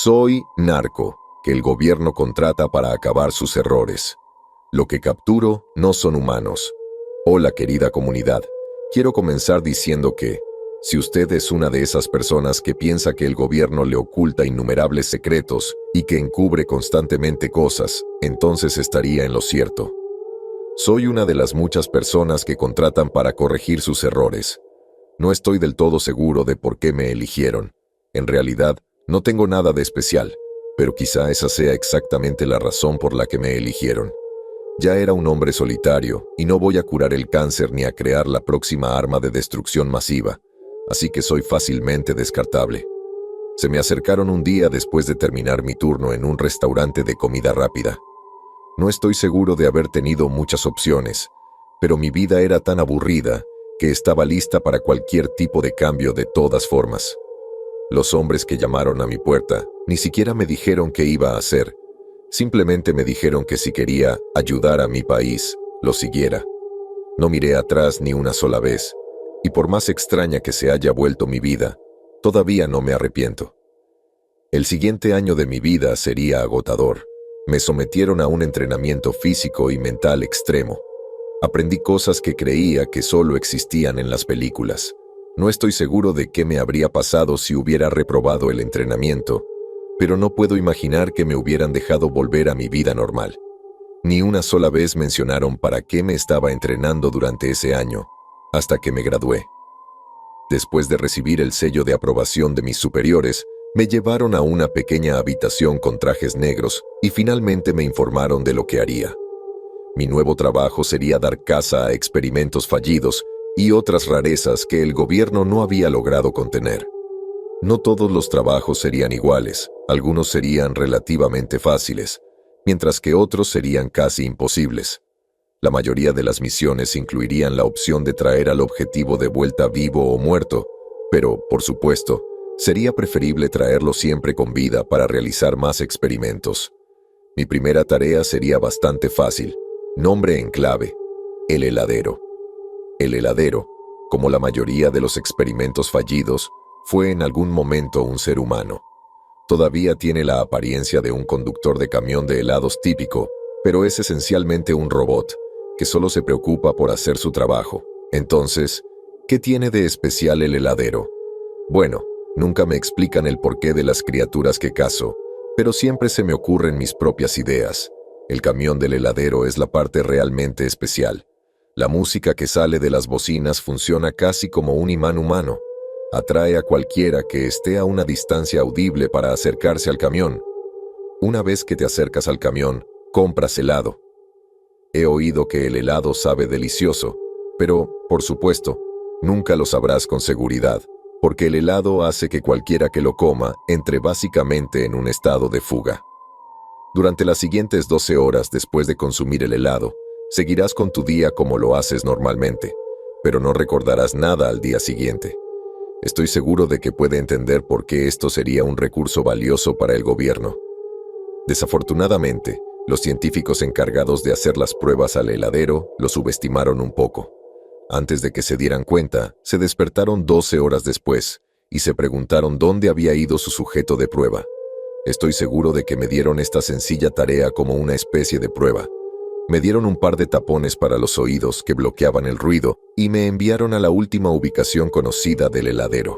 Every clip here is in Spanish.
Soy narco, que el gobierno contrata para acabar sus errores. Lo que capturo no son humanos. Hola, querida comunidad. Quiero comenzar diciendo que, si usted es una de esas personas que piensa que el gobierno le oculta innumerables secretos y que encubre constantemente cosas, entonces estaría en lo cierto. Soy una de las muchas personas que contratan para corregir sus errores. No estoy del todo seguro de por qué me eligieron. En realidad, no tengo nada de especial, pero quizá esa sea exactamente la razón por la que me eligieron. Ya era un hombre solitario y no voy a curar el cáncer ni a crear la próxima arma de destrucción masiva, así que soy fácilmente descartable. Se me acercaron un día después de terminar mi turno en un restaurante de comida rápida. No estoy seguro de haber tenido muchas opciones, pero mi vida era tan aburrida que estaba lista para cualquier tipo de cambio de todas formas. Los hombres que llamaron a mi puerta ni siquiera me dijeron qué iba a hacer. Simplemente me dijeron que si quería ayudar a mi país, lo siguiera. No miré atrás ni una sola vez, y por más extraña que se haya vuelto mi vida, todavía no me arrepiento. El siguiente año de mi vida sería agotador. Me sometieron a un entrenamiento físico y mental extremo. Aprendí cosas que creía que solo existían en las películas. No estoy seguro de qué me habría pasado si hubiera reprobado el entrenamiento, pero no puedo imaginar que me hubieran dejado volver a mi vida normal. Ni una sola vez mencionaron para qué me estaba entrenando durante ese año, hasta que me gradué. Después de recibir el sello de aprobación de mis superiores, me llevaron a una pequeña habitación con trajes negros y finalmente me informaron de lo que haría. Mi nuevo trabajo sería dar caza a experimentos fallidos y otras rarezas que el gobierno no había logrado contener. No todos los trabajos serían iguales, algunos serían relativamente fáciles, mientras que otros serían casi imposibles. La mayoría de las misiones incluirían la opción de traer al objetivo de vuelta vivo o muerto, pero, por supuesto, sería preferible traerlo siempre con vida para realizar más experimentos. Mi primera tarea sería bastante fácil. Nombre en clave: el heladero. El heladero, como la mayoría de los experimentos fallidos, fue en algún momento un ser humano. Todavía tiene la apariencia de un conductor de camión de helados típico, pero es esencialmente un robot, que solo se preocupa por hacer su trabajo. Entonces, ¿qué tiene de especial el heladero? Bueno, nunca me explican el porqué de las criaturas que cazo, pero siempre se me ocurren mis propias ideas. El camión del heladero es la parte realmente especial. La música que sale de las bocinas funciona casi como un imán humano. Atrae a cualquiera que esté a una distancia audible para acercarse al camión. Una vez que te acercas al camión, compras helado. He oído que el helado sabe delicioso, pero, por supuesto, nunca lo sabrás con seguridad, porque el helado hace que cualquiera que lo coma entre básicamente en un estado de fuga. Durante las siguientes 12 horas después de consumir el helado, seguirás con tu día como lo haces normalmente, pero no recordarás nada al día siguiente. Estoy seguro de que puede entender por qué esto sería un recurso valioso para el gobierno. Desafortunadamente, los científicos encargados de hacer las pruebas al heladero lo subestimaron un poco. Antes de que se dieran cuenta, se despertaron 12 horas después y se preguntaron dónde había ido su sujeto de prueba. Estoy seguro de que me dieron esta sencilla tarea como una especie de prueba. Me dieron un par de tapones para los oídos que bloqueaban el ruido y me enviaron a la última ubicación conocida del heladero.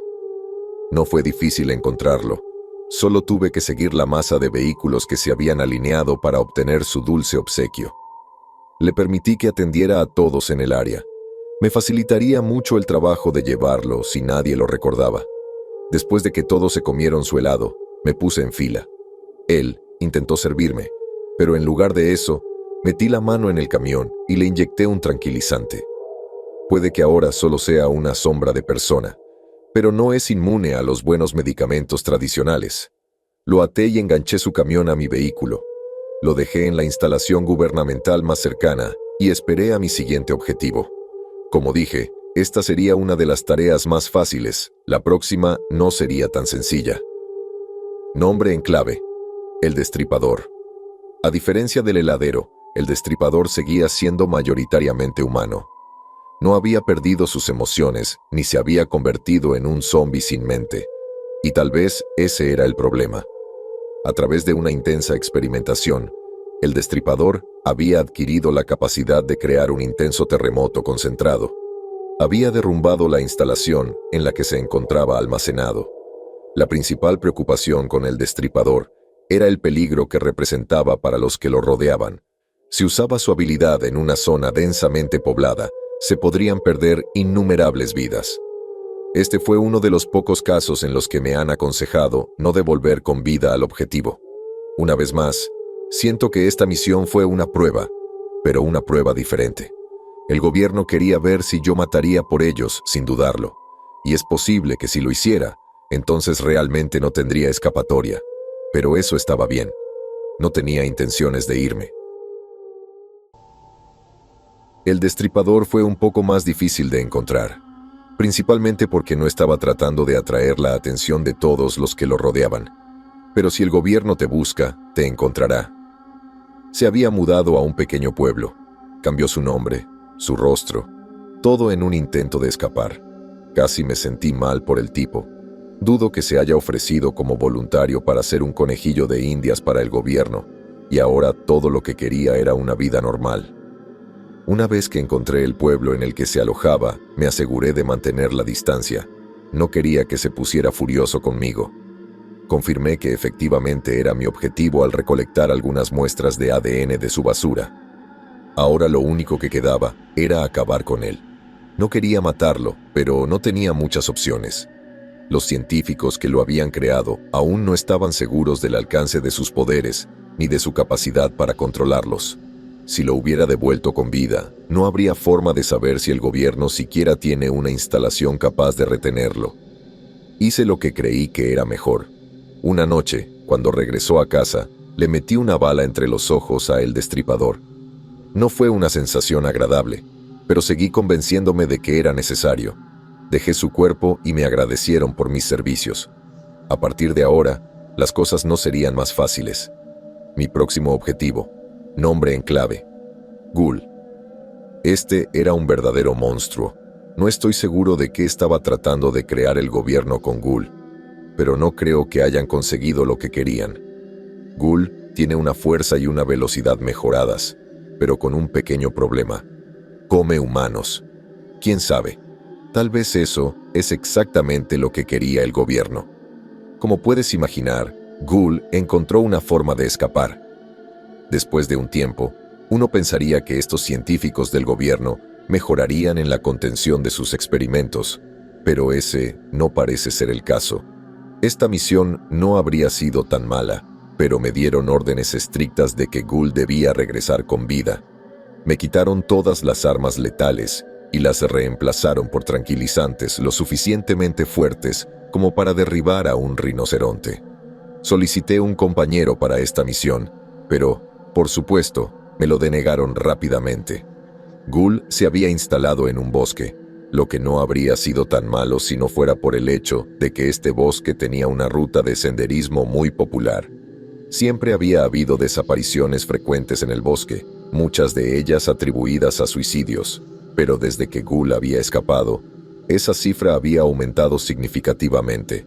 No fue difícil encontrarlo. Solo tuve que seguir la masa de vehículos que se habían alineado para obtener su dulce obsequio. Le permití que atendiera a todos en el área. Me facilitaría mucho el trabajo de llevarlo si nadie lo recordaba. Después de que todos se comieron su helado, me puse en fila. Él intentó servirme, pero en lugar de eso, metí la mano en el camión y le inyecté un tranquilizante. Puede que ahora solo sea una sombra de persona, pero no es inmune a los buenos medicamentos tradicionales. Lo até y enganché su camión a mi vehículo. Lo dejé en la instalación gubernamental más cercana y esperé a mi siguiente objetivo. Como dije, esta sería una de las tareas más fáciles. La próxima no sería tan sencilla. Nombre en clave: el destripador. A diferencia del heladero, el destripador seguía siendo mayoritariamente humano. No había perdido sus emociones ni se había convertido en un zombi sin mente. Y tal vez ese era el problema. A través de una intensa experimentación, el Destripador había adquirido la capacidad de crear un intenso terremoto concentrado. Había derrumbado la instalación en la que se encontraba almacenado. La principal preocupación con el Destripador era el peligro que representaba para los que lo rodeaban. Si usaba su habilidad en una zona densamente poblada, se podrían perder innumerables vidas. Este fue uno de los pocos casos en los que me han aconsejado no devolver con vida al objetivo. Una vez más, siento que esta misión fue una prueba, pero una prueba diferente. El gobierno quería ver si yo mataría por ellos sin dudarlo, y es posible que si lo hiciera, entonces realmente no tendría escapatoria. Pero eso estaba bien. No tenía intenciones de irme. El Destripador fue un poco más difícil de encontrar, principalmente porque no estaba tratando de atraer la atención de todos los que lo rodeaban. Pero si el gobierno te busca, te encontrará. Se había mudado a un pequeño pueblo, cambió su nombre, su rostro, todo en un intento de escapar. Casi me sentí mal por el tipo. Dudo que se haya ofrecido como voluntario para ser un conejillo de indias para el gobierno, y ahora todo lo que quería era una vida normal. Una vez que encontré el pueblo en el que se alojaba, me aseguré de mantener la distancia. No quería que se pusiera furioso conmigo. Confirmé que efectivamente era mi objetivo al recolectar algunas muestras de ADN de su basura. Ahora lo único que quedaba era acabar con él. No quería matarlo, pero no tenía muchas opciones. Los científicos que lo habían creado aún no estaban seguros del alcance de sus poderes ni de su capacidad para controlarlos. Si lo hubiera devuelto con vida, no habría forma de saber si el gobierno siquiera tiene una instalación capaz de retenerlo. Hice lo que creí que era mejor. Una noche, cuando regresó a casa, le metí una bala entre los ojos a el Destripador. No fue una sensación agradable, pero seguí convenciéndome de que era necesario. Dejé su cuerpo y me agradecieron por mis servicios. A partir de ahora, las cosas no serían más fáciles. Mi próximo objetivo, nombre en clave, Ghoul. Este era un verdadero monstruo. No estoy seguro de qué estaba tratando de crear el gobierno con Ghoul, pero no creo que hayan conseguido lo que querían. Ghoul tiene una fuerza y una velocidad mejoradas, pero con un pequeño problema. Come humanos. ¿Quién sabe? Tal vez eso es exactamente lo que quería el gobierno. Como puedes imaginar, Ghoul encontró una forma de escapar. Después de un tiempo, uno pensaría que estos científicos del gobierno mejorarían en la contención de sus experimentos, pero ese no parece ser el caso. Esta misión no habría sido tan mala, pero me dieron órdenes estrictas de que Ghoul debía regresar con vida. Me quitaron todas las armas letales y las reemplazaron por tranquilizantes lo suficientemente fuertes como para derribar a un rinoceronte. Solicité un compañero para esta misión, pero, por supuesto, me lo denegaron rápidamente. Ghoul se había instalado en un bosque, lo que no habría sido tan malo si no fuera por el hecho de que este bosque tenía una ruta de senderismo muy popular. Siempre había habido desapariciones frecuentes en el bosque, muchas de ellas atribuidas a suicidios, pero desde que Ghoul había escapado, esa cifra había aumentado significativamente.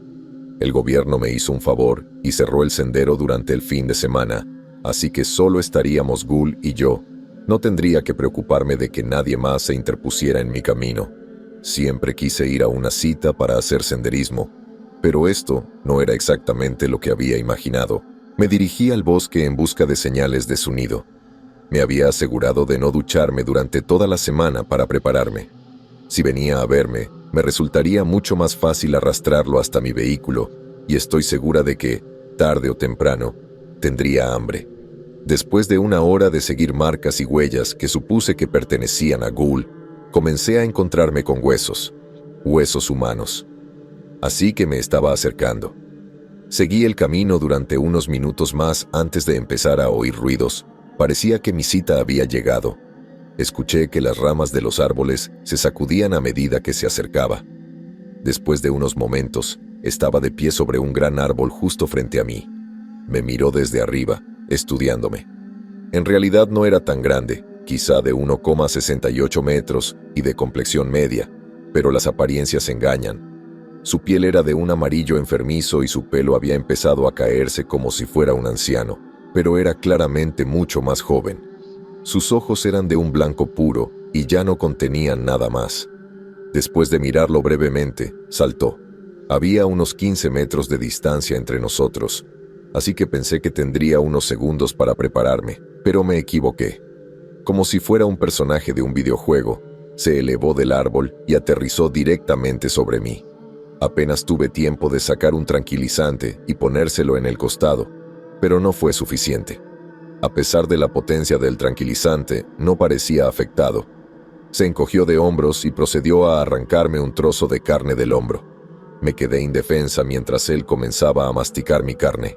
El gobierno me hizo un favor y cerró el sendero durante el fin de semana, así que solo estaríamos Ghoul y yo. No tendría que preocuparme de que nadie más se interpusiera en mi camino. Siempre quise ir a una cita para hacer senderismo, pero esto no era exactamente lo que había imaginado. Me dirigí al bosque en busca de señales de su nido. Me había asegurado de no ducharme durante toda la semana para prepararme. Si venía a verme, me resultaría mucho más fácil arrastrarlo hasta mi vehículo, y estoy segura de que, tarde o temprano, tendría hambre. Después de una hora de seguir marcas y huellas que supuse que pertenecían a Ghoul, comencé a encontrarme con huesos humanos. Así que me estaba acercando. Seguí el camino durante unos minutos más antes de empezar a oír ruidos. Parecía que mi cita había llegado. Escuché que las ramas de los árboles se sacudían a medida que se acercaba. Después de unos momentos, estaba de pie sobre un gran árbol justo frente a mí. Me miró desde arriba, estudiándome. En realidad no era tan grande, quizá de 1,68 metros y de complexión media, pero las apariencias engañan. Su piel era de un amarillo enfermizo y su pelo había empezado a caerse como si fuera un anciano, pero era claramente mucho más joven. Sus ojos eran de un blanco puro y ya no contenían nada más. Después de mirarlo brevemente, saltó. Había unos 15 metros de distancia entre nosotros, así que pensé que tendría unos segundos para prepararme, pero me equivoqué. Como si fuera un personaje de un videojuego, se elevó del árbol y aterrizó directamente sobre mí. Apenas tuve tiempo de sacar un tranquilizante y ponérselo en el costado, pero no fue suficiente. A pesar de la potencia del tranquilizante, no parecía afectado. Se encogió de hombros y procedió a arrancarme un trozo de carne del hombro. Me quedé indefensa mientras él comenzaba a masticar mi carne.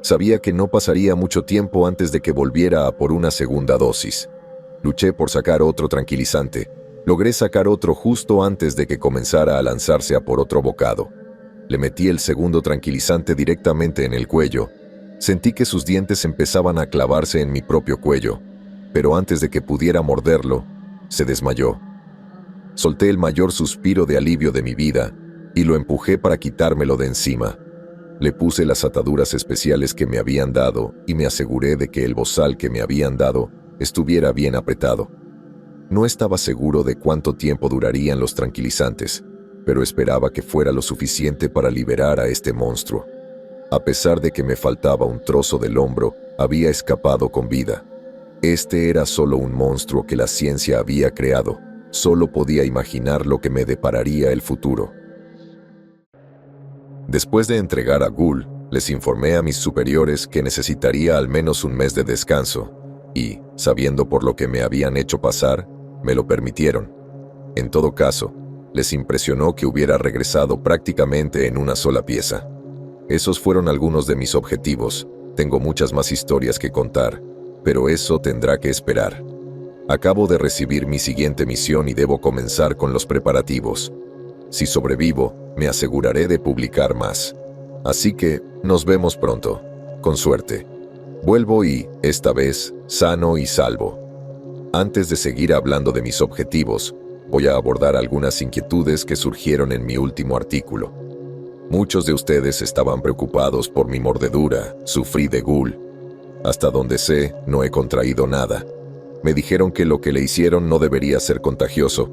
Sabía que no pasaría mucho tiempo antes de que volviera a por una segunda dosis. Luché por sacar otro tranquilizante. Logré sacar otro justo antes de que comenzara a lanzarse a por otro bocado. Le metí el segundo tranquilizante directamente en el cuello. Sentí que sus dientes empezaban a clavarse en mi propio cuello, pero antes de que pudiera morderlo, se desmayó. Solté el mayor suspiro de alivio de mi vida y lo empujé para quitármelo de encima. Le puse las ataduras especiales que me habían dado y me aseguré de que el bozal que me habían dado estuviera bien apretado. No estaba seguro de cuánto tiempo durarían los tranquilizantes, pero esperaba que fuera lo suficiente para liberar a este monstruo. A pesar de que me faltaba un trozo del hombro, había escapado con vida. Este era solo un monstruo que la ciencia había creado. Solo podía imaginar lo que me depararía el futuro. Después de entregar a Ghoul, les informé a mis superiores que necesitaría al menos un mes de descanso, y, sabiendo por lo que me habían hecho pasar, me lo permitieron. En todo caso, les impresionó que hubiera regresado prácticamente en una sola pieza. Esos fueron algunos de mis objetivos. Tengo muchas más historias que contar, pero eso tendrá que esperar. Acabo de recibir mi siguiente misión y debo comenzar con los preparativos. Si sobrevivo, me aseguraré de publicar más. Así que, nos vemos pronto. Con suerte. Vuelvo y, esta vez, sano y salvo. Antes de seguir hablando de mis objetivos, voy a abordar algunas inquietudes que surgieron en mi último artículo. Muchos de ustedes estaban preocupados por mi mordedura, sufrí de Ghoul. Hasta donde sé, no he contraído nada. Me dijeron que lo que le hicieron no debería ser contagioso,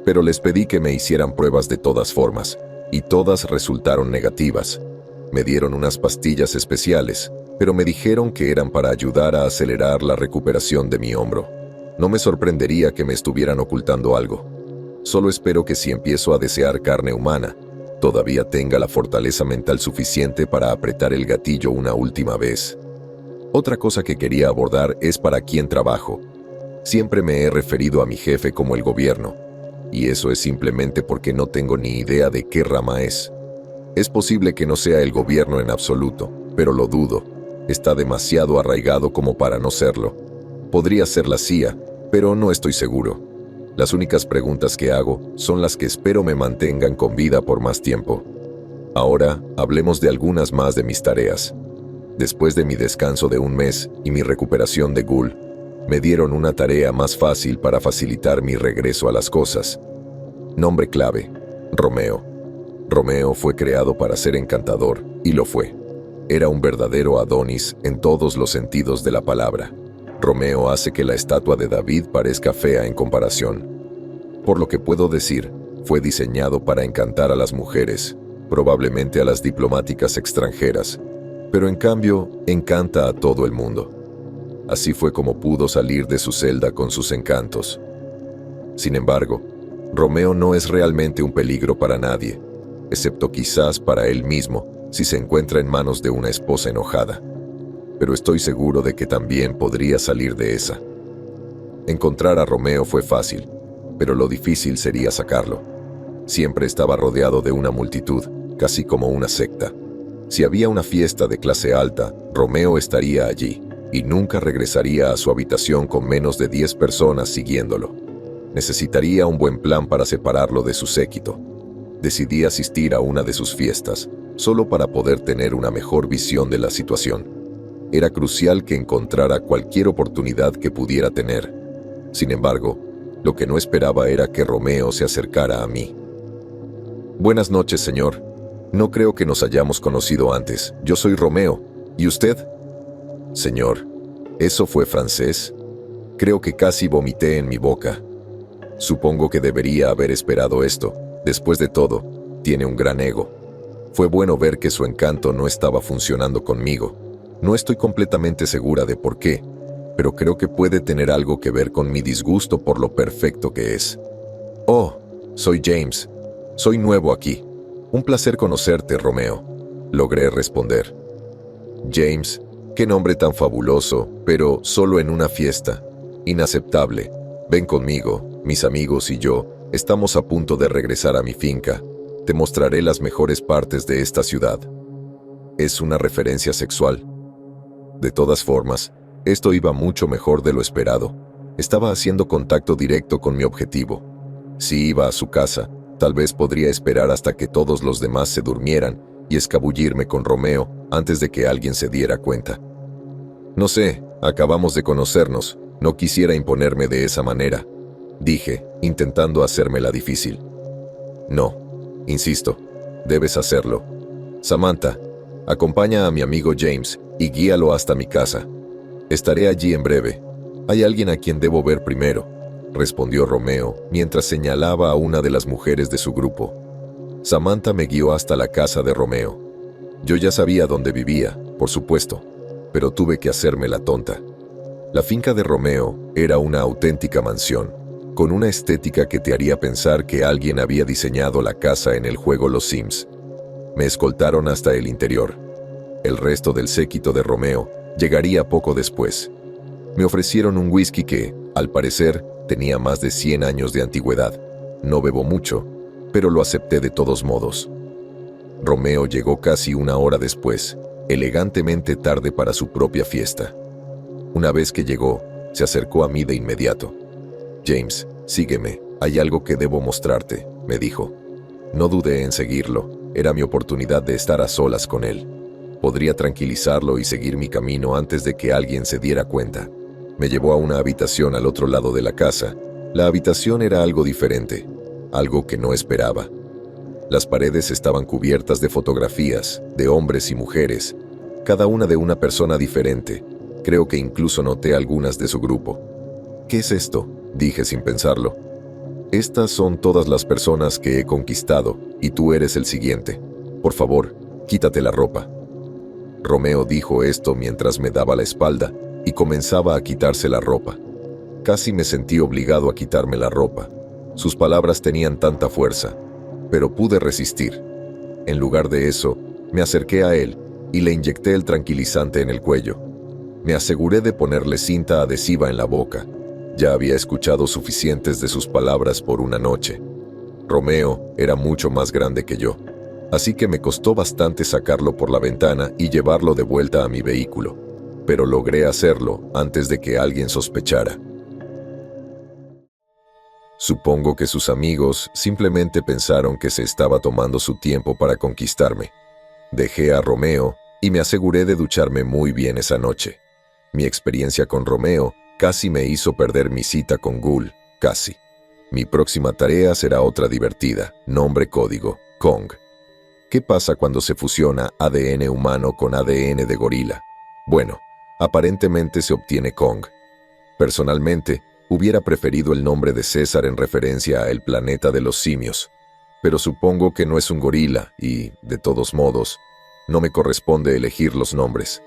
pero les pedí que me hicieran pruebas de todas formas, y todas resultaron negativas. Me dieron unas pastillas especiales, pero me dijeron que eran para ayudar a acelerar la recuperación de mi hombro. No me sorprendería que me estuvieran ocultando algo. Solo espero que si empiezo a desear carne humana, todavía tenga la fortaleza mental suficiente para apretar el gatillo una última vez. Otra cosa que quería abordar es para quién trabajo. Siempre me he referido a mi jefe como el gobierno, y eso es simplemente porque no tengo ni idea de qué rama es. Es posible que no sea el gobierno en absoluto, pero lo dudo. Está demasiado arraigado como para no serlo. Podría ser la CIA, pero no estoy seguro. Las únicas preguntas que hago son las que espero me mantengan con vida por más tiempo. Ahora, hablemos de algunas más de mis tareas. Después de mi descanso de un mes y mi recuperación de Ghoul, me dieron una tarea más fácil para facilitar mi regreso a las cosas. Nombre clave: Romeo. Romeo fue creado para ser encantador, y lo fue. Era un verdadero Adonis en todos los sentidos de la palabra. Romeo hace que la estatua de David parezca fea en comparación. Por lo que puedo decir, fue diseñado para encantar a las mujeres, probablemente a las diplomáticas extranjeras, pero en cambio, encanta a todo el mundo. Así fue como pudo salir de su celda con sus encantos. Sin embargo, Romeo no es realmente un peligro para nadie, excepto quizás para él mismo si se encuentra en manos de una esposa enojada. Pero estoy seguro de que también podría salir de esa. Encontrar a Romeo fue fácil, pero lo difícil sería sacarlo. Siempre estaba rodeado de una multitud, casi como una secta. Si había una fiesta de clase alta, Romeo estaría allí, y nunca regresaría a su habitación con menos de 10 personas siguiéndolo. Necesitaría un buen plan para separarlo de su séquito. Decidí asistir a una de sus fiestas, solo para poder tener una mejor visión de la situación. Era crucial que encontrara cualquier oportunidad que pudiera tener. Sin embargo, lo que no esperaba era que Romeo se acercara a mí. Buenas noches, señor. No creo que nos hayamos conocido antes. Yo soy Romeo. ¿Y usted? Señor, ¿eso fue francés? Creo que casi vomité en mi boca. Supongo que debería haber esperado esto. Después de todo, tiene un gran ego. Fue bueno ver que su encanto no estaba funcionando conmigo. No estoy completamente segura de por qué, pero creo que puede tener algo que ver con mi disgusto por lo perfecto que es. Oh, soy James. Soy nuevo aquí. Un placer conocerte, Romeo. Logré responder. James, qué nombre tan fabuloso, pero solo en una fiesta. Inaceptable. Ven conmigo, mis amigos y yo estamos a punto de regresar a mi finca. Te mostraré las mejores partes de esta ciudad. ¿Es una referencia sexual? De todas formas, esto iba mucho mejor de lo esperado. Estaba haciendo contacto directo con mi objetivo. Si iba a su casa, tal vez podría esperar hasta que todos los demás se durmieran y escabullirme con Romeo antes de que alguien se diera cuenta. No sé, acabamos de conocernos. No quisiera imponerme de esa manera, dije, intentando hacérmela difícil. No, insisto, debes hacerlo. Samantha, acompaña a mi amigo James y guíalo hasta mi casa. Estaré allí en breve. Hay alguien a quien debo ver primero, respondió Romeo mientras señalaba a una de las mujeres de su grupo. Samantha me guió hasta la casa de Romeo. Yo ya sabía dónde vivía, por supuesto, pero tuve que hacerme la tonta. La finca de Romeo era una auténtica mansión, con una estética que te haría pensar que alguien había diseñado la casa en el juego Los Sims. Me escoltaron hasta el interior. El resto del séquito de Romeo llegaría poco después. Me ofrecieron un whisky que, al parecer, tenía más de 100 años de antigüedad. No bebo mucho, pero lo acepté de todos modos. Romeo llegó casi una hora después, elegantemente tarde para su propia fiesta. Una vez que llegó, se acercó a mí de inmediato. James, sígueme, hay algo que debo mostrarte, me dijo. No dudé en seguirlo, era mi oportunidad de estar a solas con él. Podría tranquilizarlo y seguir mi camino antes de que alguien se diera cuenta. Me llevó a una habitación al otro lado de la casa. La habitación era algo diferente, algo que no esperaba. Las paredes estaban cubiertas de fotografías, de hombres y mujeres, cada una de una persona diferente. Creo que incluso noté algunas de su grupo. ¿Qué es esto?, dije sin pensarlo. Estas son todas las personas que he conquistado, y tú eres el siguiente. Por favor, quítate la ropa. Romeo dijo esto mientras me daba la espalda y comenzaba a quitarse la ropa. Casi me sentí obligado a quitarme la ropa. Sus palabras tenían tanta fuerza, pero pude resistir. En lugar de eso, me acerqué a él y le inyecté el tranquilizante en el cuello. Me aseguré de ponerle cinta adhesiva en la boca. Ya había escuchado suficientes de sus palabras por una noche. Romeo era mucho más grande que yo, así que me costó bastante sacarlo por la ventana y llevarlo de vuelta a mi vehículo, pero logré hacerlo antes de que alguien sospechara. Supongo que sus amigos simplemente pensaron que se estaba tomando su tiempo para conquistarme. Dejé a Romeo y me aseguré de ducharme muy bien esa noche. Mi experiencia con Romeo casi me hizo perder mi cita con Ghoul, casi. Mi próxima tarea será otra divertida, nombre código, Kong. ¿Qué pasa cuando se fusiona ADN humano con ADN de gorila? Bueno, aparentemente se obtiene Kong. Personalmente, hubiera preferido el nombre de César en referencia a el planeta de los simios, pero supongo que no es un gorila y, de todos modos, no me corresponde elegir los nombres.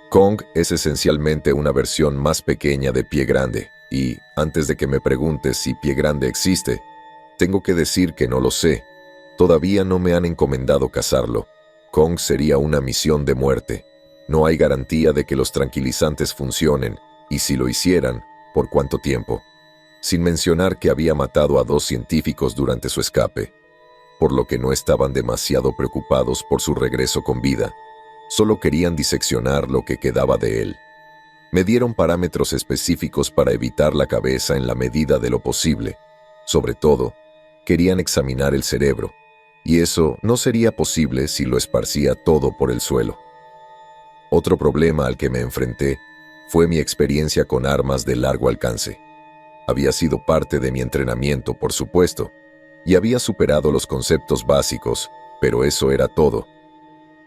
Kong es esencialmente una versión más pequeña de Pie Grande, y, antes de que me preguntes si Pie Grande existe, tengo que decir que no lo sé. Todavía no me han encomendado cazarlo. Kong sería una misión de muerte. No hay garantía de que los tranquilizantes funcionen, y si lo hicieran, ¿por cuánto tiempo? Sin mencionar que había matado a 2 científicos durante su escape, por lo que no estaban demasiado preocupados por su regreso con vida. Solo querían diseccionar lo que quedaba de él. Me dieron parámetros específicos para evitar la cabeza en la medida de lo posible. Sobre todo, querían examinar el cerebro, y eso no sería posible si lo esparcía todo por el suelo. Otro problema al que me enfrenté fue mi experiencia con armas de largo alcance. Había sido parte de mi entrenamiento, por supuesto, y había superado los conceptos básicos, pero eso era todo.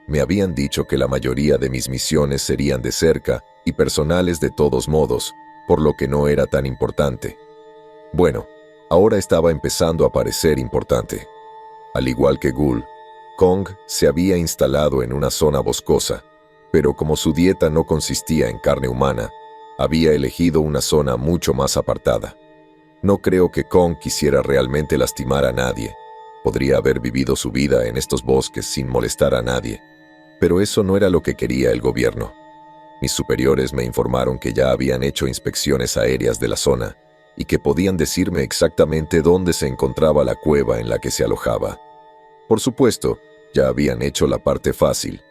Me habían dicho que la mayoría de mis misiones serían de cerca y personales de todos modos, por lo que no era tan importante. Bueno, ahora estaba empezando a parecer importante. Al igual que Ghoul, Kong se había instalado en una zona boscosa, pero como su dieta no consistía en carne humana, había elegido una zona mucho más apartada. No creo que Kong quisiera realmente lastimar a nadie. Podría haber vivido su vida en estos bosques sin molestar a nadie. Pero eso no era lo que quería el gobierno. Mis superiores me informaron que ya habían hecho inspecciones aéreas de la zona y que podían decirme exactamente dónde se encontraba la cueva en la que se alojaba. Por supuesto, ya habían hecho la parte fácil,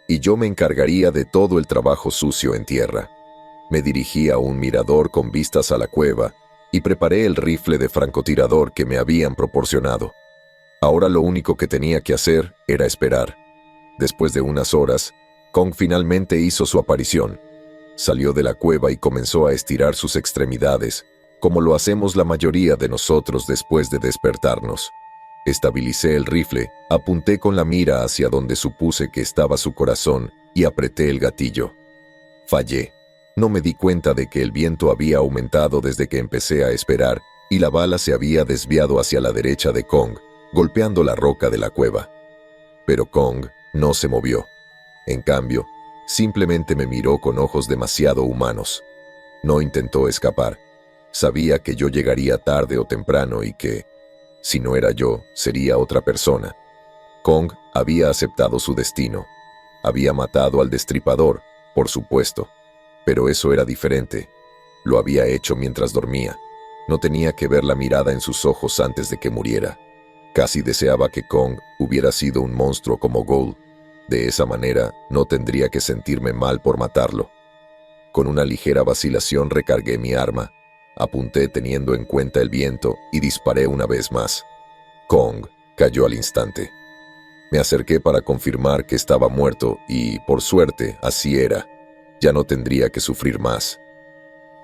y yo me encargaría de todo el trabajo sucio en tierra. Me dirigí a un mirador con vistas a la cueva y preparé el rifle de francotirador que me habían proporcionado. Ahora lo único que tenía que hacer era esperar. Después de unas horas, Kong finalmente hizo su aparición. Salió de la cueva y comenzó a estirar sus extremidades, como lo hacemos la mayoría de nosotros después de despertarnos. Estabilicé el rifle, apunté con la mira hacia donde supuse que estaba su corazón y apreté el gatillo. Fallé. No me di cuenta de que el viento había aumentado desde que empecé a esperar y la bala se había desviado hacia la derecha de Kong, golpeando la roca de la cueva. Pero Kong no se movió. En cambio, simplemente me miró con ojos demasiado humanos. No intentó escapar. Sabía que yo llegaría tarde o temprano y que, si no era yo, sería otra persona. Kong había aceptado su destino. Había matado al destripador, por supuesto. Pero eso era diferente. Lo había hecho mientras dormía. No tenía que ver la mirada en sus ojos antes de que muriera. Casi deseaba que Kong hubiera sido un monstruo como Ghoul. De esa manera, no tendría que sentirme mal por matarlo. Con una ligera vacilación recargué mi arma, apunté teniendo en cuenta el viento y disparé una vez más. Kong cayó al instante. Me acerqué para confirmar que estaba muerto y, por suerte, así era. Ya no tendría que sufrir más.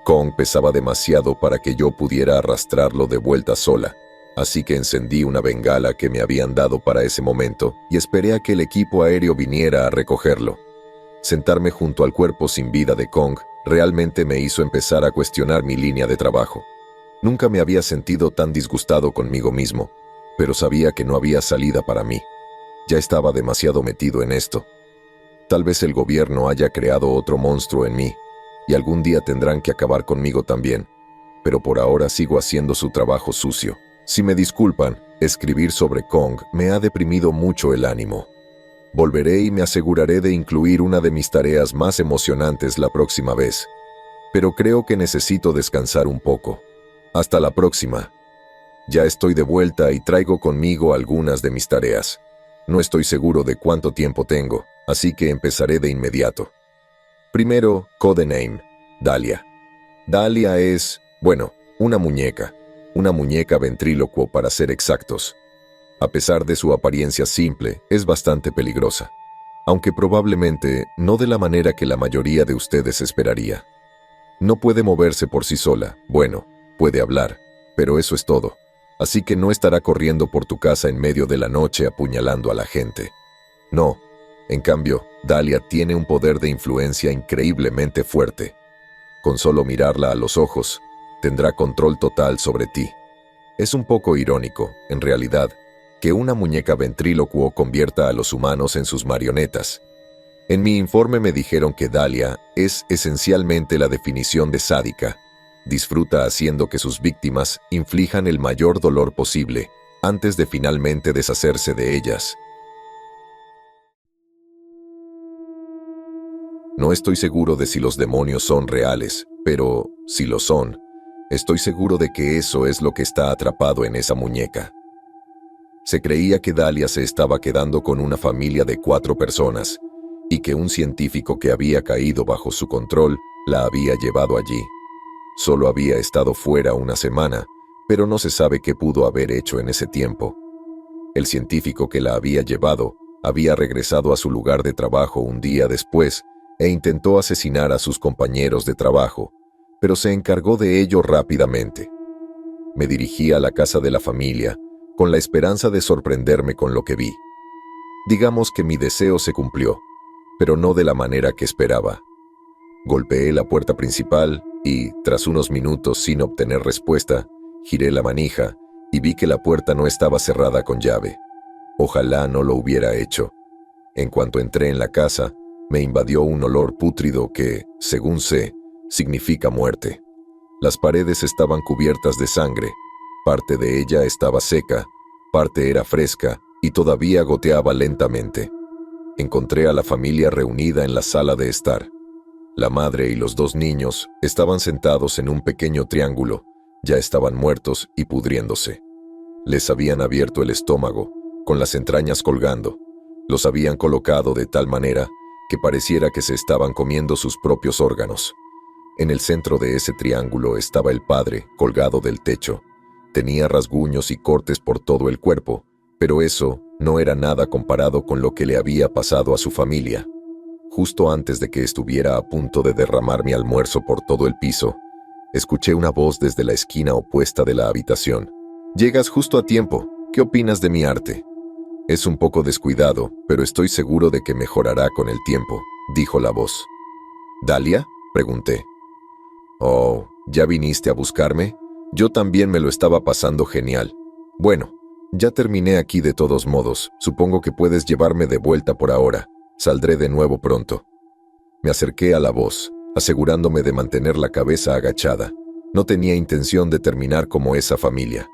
Kong pesaba demasiado para que yo pudiera arrastrarlo de vuelta sola. Así que encendí una bengala que me habían dado para ese momento y esperé a que el equipo aéreo viniera a recogerlo. Sentarme junto al cuerpo sin vida de Kong realmente me hizo empezar a cuestionar mi línea de trabajo. Nunca me había sentido tan disgustado conmigo mismo, pero sabía que no había salida para mí. Ya estaba demasiado metido en esto. Tal vez el gobierno haya creado otro monstruo en mí, y algún día tendrán que acabar conmigo también, pero por ahora sigo haciendo su trabajo sucio. Si me disculpan, escribir sobre Kong me ha deprimido mucho el ánimo. Volveré y me aseguraré de incluir una de mis tareas más emocionantes la próxima vez. Pero creo que necesito descansar un poco. Hasta la próxima. Ya estoy de vuelta y traigo conmigo algunas de mis tareas. No estoy seguro de cuánto tiempo tengo, así que empezaré de inmediato. Primero, Codename, Dahlia. Dahlia es, bueno, una muñeca ventrílocuo para ser exactos. A pesar de su apariencia simple, es bastante peligrosa, aunque probablemente no de la manera que la mayoría de ustedes esperaría. No puede moverse por sí sola, bueno, puede hablar, pero eso es todo, así que no estará corriendo por tu casa en medio de la noche apuñalando a la gente. No, en cambio, Dahlia tiene un poder de influencia increíblemente fuerte. Con solo mirarla a los ojos, tendrá control total sobre ti. Es un poco irónico, en realidad, que una muñeca ventrílocuo convierta a los humanos en sus marionetas. En mi informe me dijeron que Dahlia es esencialmente la definición de sádica. Disfruta haciendo que sus víctimas inflijan el mayor dolor posible antes de finalmente deshacerse de ellas. No estoy seguro de si los demonios son reales, pero, si lo son, estoy seguro de que eso es lo que está atrapado en esa muñeca. Se creía que Dahlia se estaba quedando con una familia de 4 personas y que un científico que había caído bajo su control la había llevado allí. Solo había estado fuera una semana, pero no se sabe qué pudo haber hecho en ese tiempo. El científico que la había llevado había regresado a su lugar de trabajo un día después e intentó asesinar a sus compañeros de trabajo, pero se encargó de ello rápidamente. Me dirigí a la casa de la familia, con la esperanza de sorprenderme con lo que vi. Digamos que mi deseo se cumplió, pero no de la manera que esperaba. Golpeé la puerta principal y, tras unos minutos sin obtener respuesta, giré la manija y vi que la puerta no estaba cerrada con llave. Ojalá no lo hubiera hecho. En cuanto entré en la casa, me invadió un olor pútrido que, según sé, significa muerte. Las paredes estaban cubiertas de sangre, parte de ella estaba seca, parte era fresca y todavía goteaba lentamente. Encontré a la familia reunida en la sala de estar. La madre y los 2 niños estaban sentados en un pequeño triángulo, ya estaban muertos y pudriéndose. Les habían abierto el estómago, con las entrañas colgando. Los habían colocado de tal manera que pareciera que se estaban comiendo sus propios órganos. En el centro de ese triángulo estaba el padre, colgado del techo. Tenía rasguños y cortes por todo el cuerpo, pero eso no era nada comparado con lo que le había pasado a su familia. Justo antes de que estuviera a punto de derramar mi almuerzo por todo el piso, escuché una voz desde la esquina opuesta de la habitación. «Llegas justo a tiempo. ¿Qué opinas de mi arte?» «Es un poco descuidado, pero estoy seguro de que mejorará con el tiempo», dijo la voz. «¿Dalia?», pregunté. «Oh, ¿ya viniste a buscarme? Yo también me lo estaba pasando genial. Bueno, ya terminé aquí de todos modos. Supongo que puedes llevarme de vuelta por ahora. Saldré de nuevo pronto». Me acerqué a la voz, asegurándome de mantener la cabeza agachada. No tenía intención de terminar como esa familia.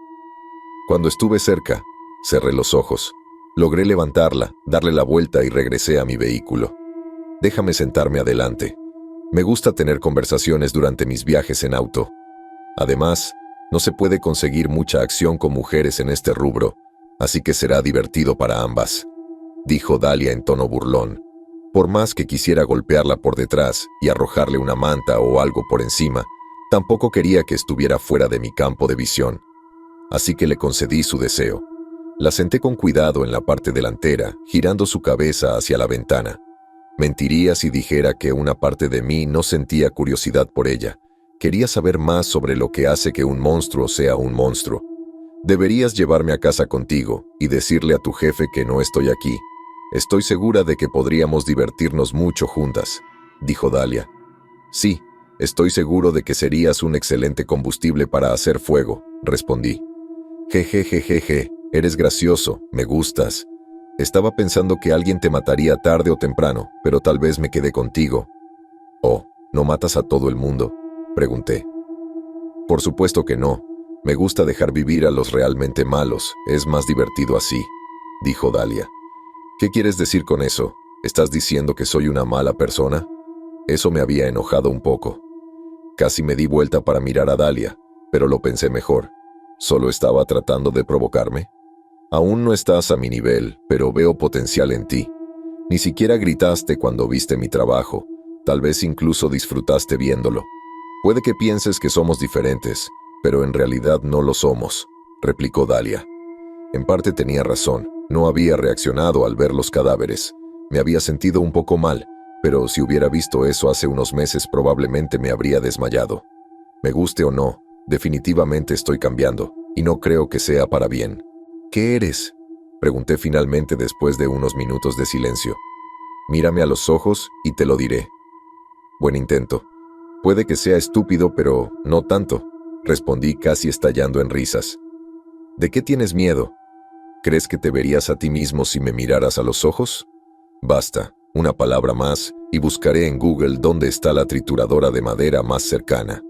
Cuando estuve cerca, cerré los ojos. Logré levantarla, darle la vuelta y regresé a mi vehículo. «Déjame sentarme adelante. Me gusta tener conversaciones durante mis viajes en auto. Además, no se puede conseguir mucha acción con mujeres en este rubro, así que será divertido para ambas», dijo Dalia en tono burlón. Por más que quisiera golpearla por detrás y arrojarle una manta o algo por encima, tampoco quería que estuviera fuera de mi campo de visión. Así que le concedí su deseo. La senté con cuidado en la parte delantera, girando su cabeza hacia la ventana. Mentiría si dijera que una parte de mí no sentía curiosidad por ella. Quería saber más sobre lo que hace que un monstruo sea un monstruo. «Deberías llevarme a casa contigo y decirle a tu jefe que no estoy aquí. Estoy segura de que podríamos divertirnos mucho juntas», dijo Dalia. «Sí, estoy seguro de que serías un excelente combustible para hacer fuego», respondí. «Jejejejeje, eres gracioso, me gustas. Estaba pensando que alguien te mataría tarde o temprano, pero tal vez me quedé contigo». «Oh, ¿no matas a todo el mundo?», pregunté. «Por supuesto que no. Me gusta dejar vivir a los realmente malos. Es más divertido así», dijo Dalia. «¿Qué quieres decir con eso? ¿Estás diciendo que soy una mala persona?». Eso me había enojado un poco. Casi me di vuelta para mirar a Dalia, pero lo pensé mejor. ¿Solo estaba tratando de provocarme? «Aún no estás a mi nivel, pero veo potencial en ti. Ni siquiera gritaste cuando viste mi trabajo. Tal vez incluso disfrutaste viéndolo. Puede que pienses que somos diferentes, pero en realidad no lo somos», replicó Dalia. En parte tenía razón. No había reaccionado al ver los cadáveres. Me había sentido un poco mal, pero si hubiera visto eso hace unos meses probablemente me habría desmayado. Me guste o no, definitivamente estoy cambiando, y no creo que sea para bien. «¿Qué eres?», pregunté finalmente después de unos minutos de silencio. «Mírame a los ojos y te lo diré». «Buen intento. Puede que sea estúpido, pero no tanto», respondí casi estallando en risas. «¿De qué tienes miedo? ¿Crees que te verías a ti mismo si me miraras a los ojos? Basta, una palabra más, y buscaré en Google dónde está la trituradora de madera más cercana».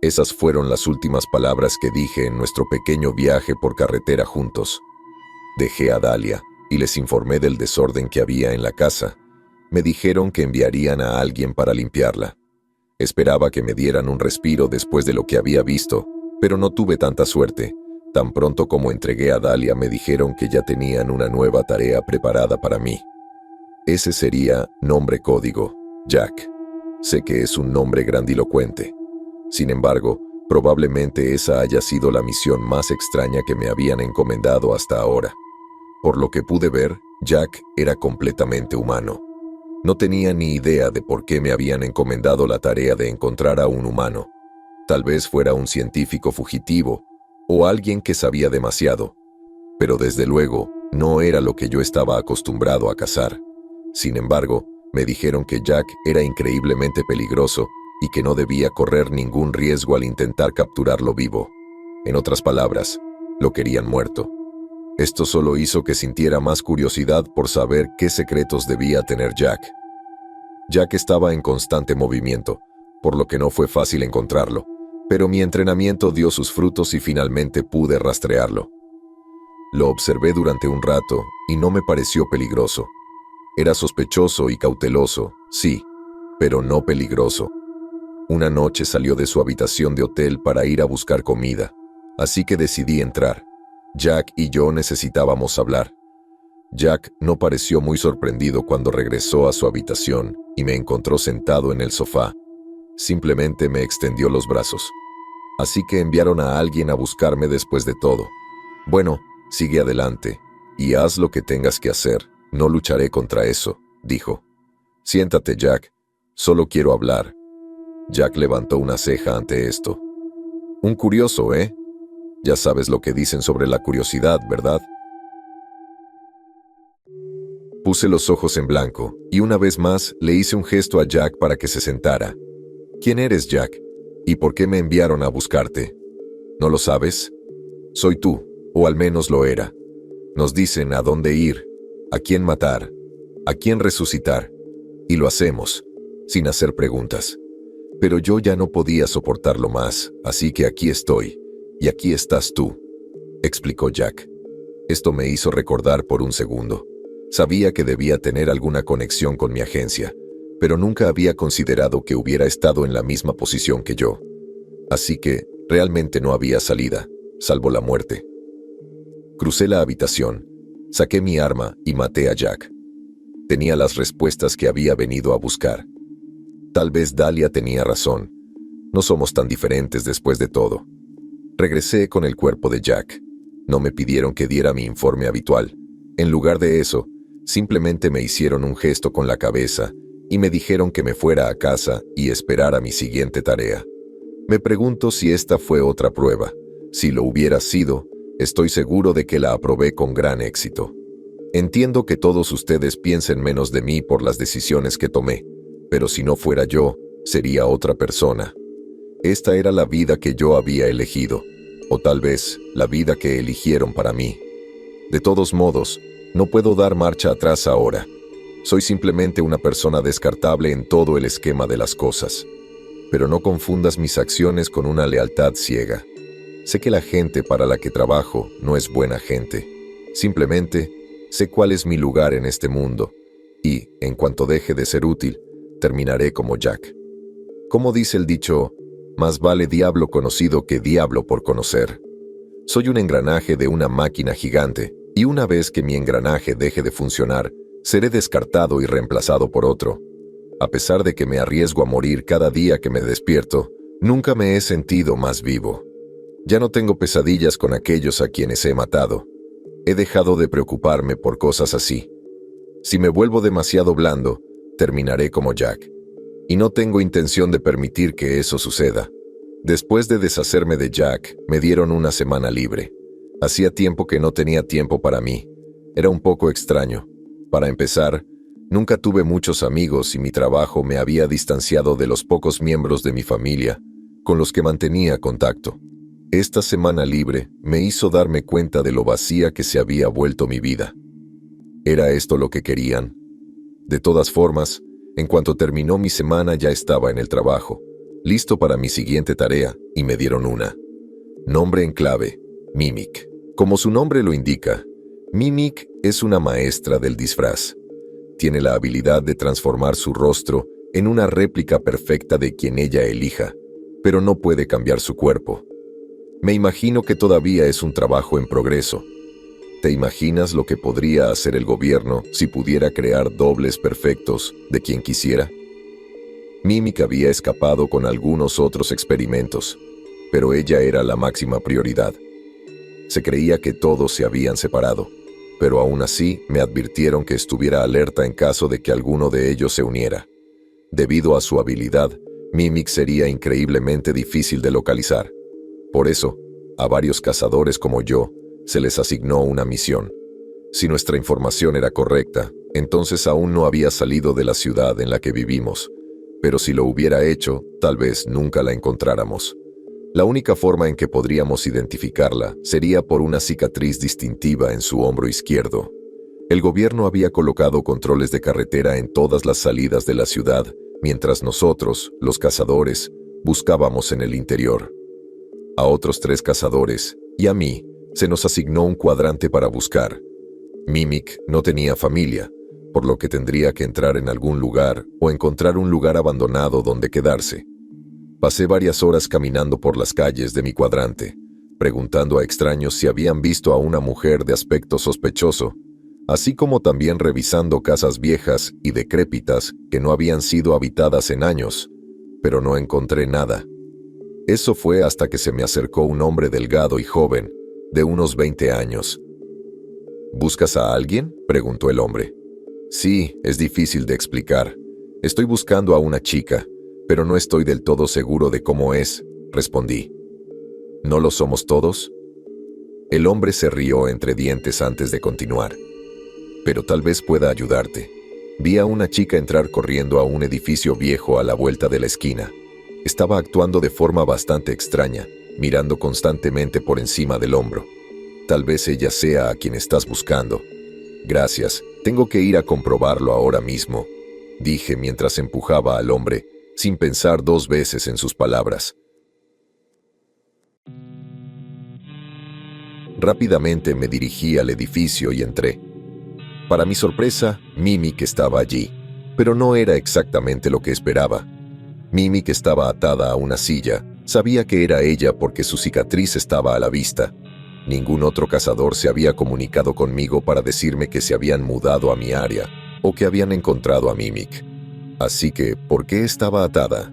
Esas fueron las últimas palabras que dije en nuestro pequeño viaje por carretera juntos. Dejé a Dalia y les informé del desorden que había en la casa. Me dijeron que enviarían a alguien para limpiarla. Esperaba que me dieran un respiro después de lo que había visto, pero no tuve tanta suerte. Tan pronto como entregué a Dalia me dijeron que ya tenían una nueva tarea preparada para mí. Ese sería nombre código, Jack. Sé que es un nombre grandilocuente. Sin embargo, probablemente esa haya sido la misión más extraña que me habían encomendado hasta ahora. Por lo que pude ver, Jack era completamente humano. No tenía ni idea de por qué me habían encomendado la tarea de encontrar a un humano. Tal vez fuera un científico fugitivo o alguien que sabía demasiado, pero desde luego no era lo que yo estaba acostumbrado a cazar. Sin embargo, me dijeron que Jack era increíblemente peligroso y que no debía correr ningún riesgo al intentar capturarlo vivo. En otras palabras, lo querían muerto. Esto solo hizo que sintiera más curiosidad por saber qué secretos debía tener Jack. Jack estaba en constante movimiento, por lo que no fue fácil encontrarlo, pero mi entrenamiento dio sus frutos y finalmente pude rastrearlo. Lo observé durante un rato y no me pareció peligroso. Era sospechoso y cauteloso, sí, pero no peligroso. Una noche salió de su habitación de hotel para ir a buscar comida, así que decidí entrar. Jack y yo necesitábamos hablar. Jack no pareció muy sorprendido cuando regresó a su habitación y me encontró sentado en el sofá. Simplemente me extendió los brazos. Así que enviaron a alguien a buscarme después de todo. Bueno, sigue adelante y haz lo que tengas que hacer. No lucharé contra eso, dijo. Siéntate, Jack. Solo quiero hablar. Jack levantó una ceja ante esto. Un curioso, ¿eh? Ya sabes lo que dicen sobre la curiosidad, ¿verdad? Puse los ojos en blanco y una vez más le hice un gesto a Jack para que se sentara. ¿Quién eres, Jack? ¿Y por qué me enviaron a buscarte? ¿No lo sabes? Soy tú, o al menos lo era. Nos dicen a dónde ir, a quién matar, a quién resucitar, y lo hacemos, sin hacer preguntas. Pero yo ya no podía soportarlo más, así que aquí estoy, y aquí estás tú, explicó Jack. Esto me hizo recordar por un segundo. Sabía que debía tener alguna conexión con mi agencia, pero nunca había considerado que hubiera estado en la misma posición que yo. Así que realmente no había salida, salvo la muerte. Crucé la habitación, saqué mi arma y maté a Jack. Tenía las respuestas que había venido a buscar. Tal vez Dahlia tenía razón. No somos tan diferentes después de todo. Regresé con el cuerpo de Jack. No me pidieron que diera mi informe habitual. En lugar de eso, simplemente me hicieron un gesto con la cabeza y me dijeron que me fuera a casa y esperara mi siguiente tarea. Me pregunto si esta fue otra prueba. Si lo hubiera sido, estoy seguro de que la aprobé con gran éxito. Entiendo que todos ustedes piensen menos de mí por las decisiones que tomé, pero si no fuera yo, sería otra persona. Esta era la vida que yo había elegido, o tal vez la vida que eligieron para mí. De todos modos, no puedo dar marcha atrás ahora. Soy simplemente una persona descartable en todo el esquema de las cosas. Pero no confundas mis acciones con una lealtad ciega. Sé que la gente para la que trabajo no es buena gente. Simplemente sé cuál es mi lugar en este mundo y, en cuanto deje de ser útil, terminaré como Jack. Como dice el dicho, más vale diablo conocido que diablo por conocer. Soy un engranaje de una máquina gigante y una vez que mi engranaje deje de funcionar, seré descartado y reemplazado por otro. A pesar de que me arriesgo a morir cada día que me despierto, nunca me he sentido más vivo. Ya no tengo pesadillas con aquellos a quienes he matado. He dejado de preocuparme por cosas así. Si me vuelvo demasiado blando, terminaré como Jack. Y no tengo intención de permitir que eso suceda. Después de deshacerme de Jack, me dieron una semana libre. Hacía tiempo que no tenía tiempo para mí. Era un poco extraño. Para empezar, nunca tuve muchos amigos y mi trabajo me había distanciado de los pocos miembros de mi familia con los que mantenía contacto. Esta semana libre me hizo darme cuenta de lo vacía que se había vuelto mi vida. ¿Era esto lo que querían? De todas formas, en cuanto terminó mi semana ya estaba en el trabajo, listo para mi siguiente tarea, y me dieron una. Nombre en clave, Mimic. Como su nombre lo indica, Mimic es una maestra del disfraz. Tiene la habilidad de transformar su rostro en una réplica perfecta de quien ella elija, pero no puede cambiar su cuerpo. Me imagino que todavía es un trabajo en progreso. ¿Te imaginas lo que podría hacer el gobierno si pudiera crear dobles perfectos de quien quisiera? Mimic había escapado con algunos otros experimentos, pero ella era la máxima prioridad. Se creía que todos se habían separado, pero aún así me advirtieron que estuviera alerta en caso de que alguno de ellos se uniera. Debido a su habilidad, Mimic sería increíblemente difícil de localizar. Por eso, a varios cazadores como yo, Se les asignó una misión. Si nuestra información era correcta, entonces aún no había salido de la ciudad en la que vivimos. Pero si lo hubiera hecho, tal vez nunca la encontráramos. La única forma en que podríamos identificarla sería por una cicatriz distintiva en su hombro izquierdo. El gobierno había colocado controles de carretera en todas las salidas de la ciudad, mientras nosotros, los cazadores, buscábamos en el interior. A otros 3 cazadores, y a mí, se nos asignó un cuadrante para buscar. Mimic no tenía familia, por lo que tendría que entrar en algún lugar o encontrar un lugar abandonado donde quedarse. Pasé varias horas caminando por las calles de mi cuadrante, preguntando a extraños si habían visto a una mujer de aspecto sospechoso, así como también revisando casas viejas y decrépitas que no habían sido habitadas en años, pero no encontré nada. Eso fue hasta que se me acercó un hombre delgado y joven, de unos 20 años. ¿Buscas a alguien?, preguntó el hombre. Sí, es difícil de explicar. Estoy buscando a una chica, pero no estoy del todo seguro de cómo es, respondí. ¿No lo somos todos? El hombre se rió entre dientes antes de continuar. Pero tal vez pueda ayudarte. Vi a una chica entrar corriendo a un edificio viejo a la vuelta de la esquina. Estaba actuando de forma bastante extraña, mirando constantemente por encima del hombro. Tal vez ella sea a quien estás buscando. Gracias, tengo que ir a comprobarlo ahora mismo, dije mientras empujaba al hombre, sin pensar 2 veces en sus palabras. Rápidamente me dirigí al edificio y entré. Para mi sorpresa, Mimic estaba allí, pero no era exactamente lo que esperaba. Mimic estaba atada a una silla. Sabía que era ella porque su cicatriz estaba a la vista. Ningún otro cazador se había comunicado conmigo para decirme que se habían mudado a mi área o que habían encontrado a Mimic. Así que, ¿por qué estaba atada?